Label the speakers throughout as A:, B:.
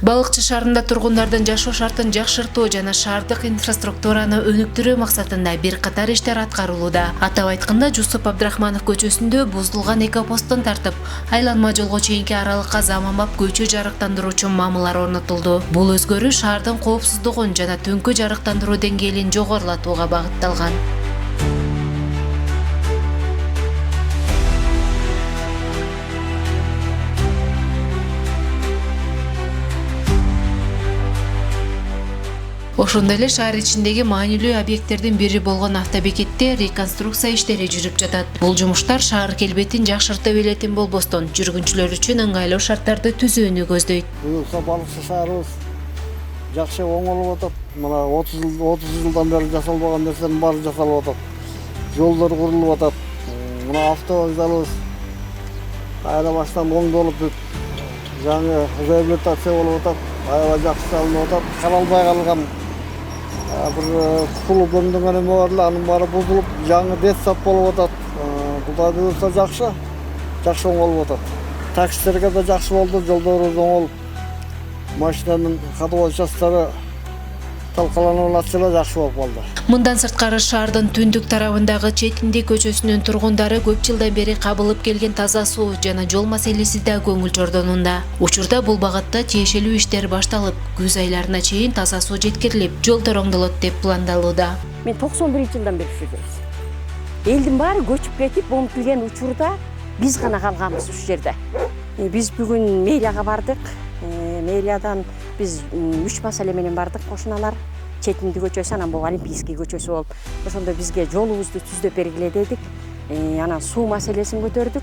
A: Балыкчы шаарында тургундардын жашоо шартын жакшыртуу жана шаардык инфраструктураны өнүктүрүү максатында бир катар иштер аткарылууда. Атап айтканда, Жусуп Абдрахманов көчөсүндө бузулган экопосттон тартып, айланма жолго чейинки аралыкка заманбап көчө жарыктандыруучу мамылар орнотулду. Бул өзгөрүү шаардын коопсуздугун жана түнкү жарыктандыруу деңгээлин жогорулатууга багытталган. Ошондой эле шаар ичиндеги маанилүү объекттердин бири болгон автобекетте реконструкция иштери жүрүп жатат. Бул жумуштар шаар келбетин жакшырта билетин болбостон, жүргүнчүлөр үчүн ыңгайлуу шарттарды түзүүнү көздөйт.
B: Буюрса балыкчы шаарыбыз жакшы оңолуп атат. Мына 30 жылдан бери жасалбаган нерсенин баары жасалып атат. Жолдор курулуп атат. Мына автовокзалыбыз кайра баштан оңдолуп, жаңы реабилитация болуп атат. Аябай жакшы салынып атат. Каралбай калган bir kulu gömdüğün eме бар эле, анын баары бузулуп, жаңы детсад болуп атат. Кудай буйрса жакшы оңолуп атат. Таксилерге да жакшы болду, жолдорубуз оңолуп, машинанын катуу частары талкаланып атса жакшы болуп калды.
A: Мындан сырткары шаардын түндүк тарабындагы Четинди көчөсүнүн тургундары көп жылдан бери кабылып келген таза суу жана жол маселеси да көңүл чордонунда. Учурда бул багытта тиешелүү иштер башталып, күз айларына чейин таза суу жеткирилип, жолдор оңдолот деп пландалууда.
C: Мен 91-жылдан бери жүрөбүз. Элдин баары көчүп кетип, оңтулген учурда биз гана калганбыз ушул жерде. Биз бүгүн мэрияга бардык. Мэриядан биз 3 маселе менен бардык, кошуналар. Четинди көчөсү, анан бул Олимпийский көчөсү болуп, ошондо бизге жолубузду түздөп бергиле дедик. Анан суу маселесин көтөрдүк.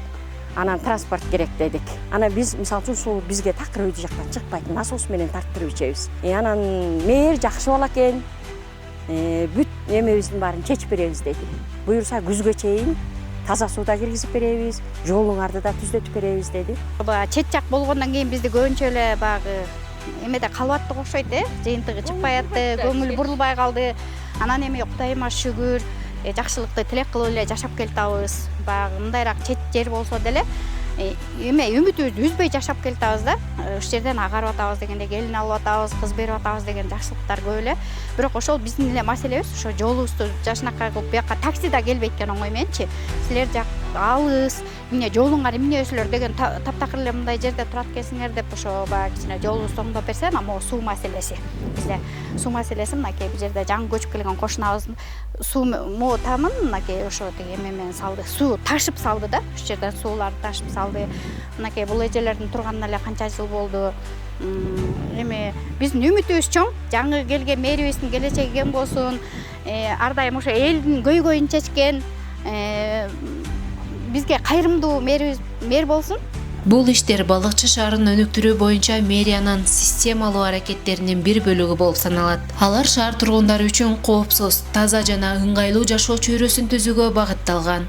C: Анан транспорт керек дедик. Анан биз мисалы үчүн суу бизге такыр өйдү жактан чыкпайт, насос менен тартып ичебиз. Анан мэр жакшы боло экен. Бүт эмебиздин баарын чечип беребиз деди. Буюрса күзгө чейин таза сууda киргизип беребиз, жолуңарды да түзөтүп беребиз деди.
D: Чет жак болгондон кийин бизди көбүнчө эле баягы эмеде калып аттык окшойт, жыйынтыгы чыкпай атты, көңүл бурулбай калды. Анан эми Кудайыма шүгүр, жакшылыкты тилек кылып эле жашап келатабыз. Баягы мындайраак чет жер болсо деле эме үмүтүбүздү үзбөй жашап келатабыз да. Ушул жерден агарып атабыз дегенде келин алып атабыз, кыз берип атабыз деген жакшылыктар көп эле. Бирок ошол биздин эле маселебиз, ошо жолубузду жашынакай кылып бияка такси да келбейт экен оңой мененчи. Силер жак алыс, эмне жолуңар эмнесүлөр деген таптакыр эле мындай жерде турат экенсиңер деп ошо баягы кичине жолубузду оңдоп берсе, анан могу суу маселеси. Бизде суу маселеси мынакей бул жерде жаңы көчүп келген кошунабыз суу могу тамын мынакей ошо тиги эме менен салды. Суу ташып салды да, ушул жерден сууларды ташып салды. Мынакей бул эжелердин турганына эле канча жыл болду. Эми биздин үмүтүбүз чоң, жаңы келген мэрибиздин келечеги кем болсун. Ар дайым ошо элдин көйгөйүн чечкен, бизге кайрымдуу мэр болсун.
A: Бул иштер Балыкчы шаарын өнүктүрүү боюнча мэриянын системалуу аракеттеринин бир бөлүгү болуп саналат. Алар шаар тургундары үчүн коопсуз, таза жана ыңгайлуу жашоо чөйрөсүн түзүүгө багытталган.